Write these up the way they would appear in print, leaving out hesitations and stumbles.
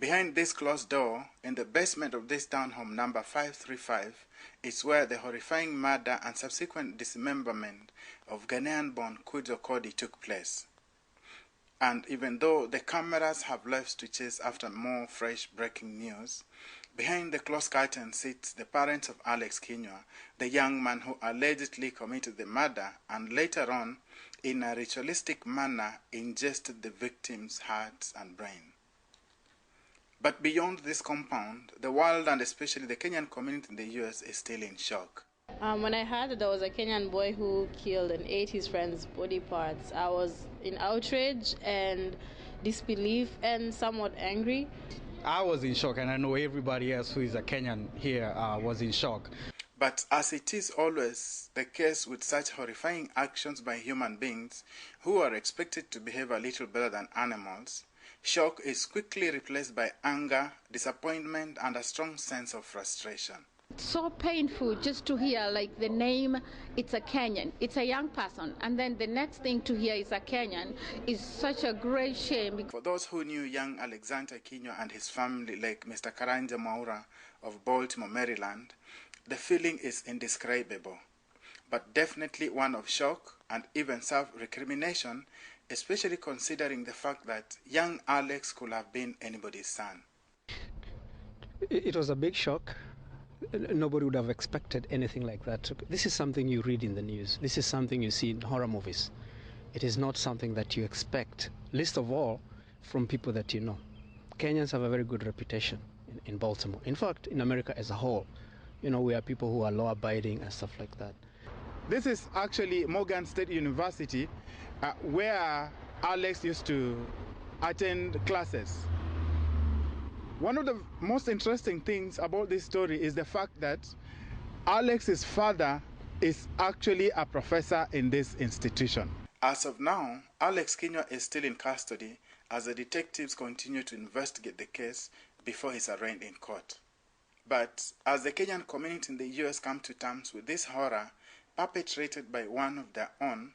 Behind this closed door, in the basement of this townhome number 535, is where the horrifying murder and subsequent dismemberment of Ghanaian-born Kudzo Kodi took place. And even though the cameras have left to chase after more fresh breaking news, behind the closed curtain sits the parents of Alex Kinyua, the young man who allegedly committed the murder and later on, in a ritualistic manner, ingested the victim's hearts and brain. But beyond this compound, the world and especially the Kenyan community in the US is still in shock. When I heard that there was a Kenyan boy who killed and ate his friend's body parts, I was in outrage and disbelief and somewhat angry. I was in shock, and I know everybody else who is a Kenyan here was in shock. But as it is always the case with such horrifying actions by human beings who are expected to behave a little better than animals, shock is quickly replaced by anger, disappointment, and a strong sense of frustration. It's so painful just to hear like the name, it's a Kenyan, it's a young person, and then the next thing to hear is a Kenyan is such a great shame. For those who knew young Alexander Kinyua and his family, like Mr. Karanja Mwaura of Baltimore, Maryland, the feeling is indescribable, but definitely one of shock and even self-recrimination, especially considering the fact that young Alex could have been anybody's son. It was a big shock. Nobody would have expected anything like that. This is something you read in the news. This is something you see in horror movies. It is not something that you expect, least of all from people that you know. Kenyans have a very good reputation in Baltimore. In fact, in America as a whole, you know, we are people who are law-abiding and stuff like that. This is actually Morgan State University, where Alex used to attend classes. One of the most interesting things about this story is the fact that Alex's father is actually a professor in this institution. As of now, Alex Kinyua is still in custody as the detectives continue to investigate the case before he's arraigned in court. But as the Kenyan community in the US come to terms with this horror perpetrated by one of their own,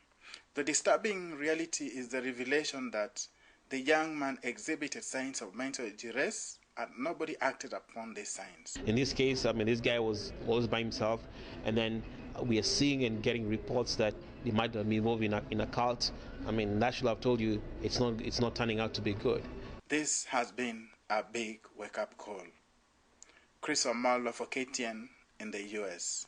the disturbing reality is the revelation that the young man exhibited signs of mental duress and nobody acted upon these signs. In this case, I mean, this guy was by himself, and then we are seeing and getting reports that he might have been involved in a cult. I mean, that should have told you it's not turning out to be good. This has been a big wake-up call. Chris Omalo for KTN in the US.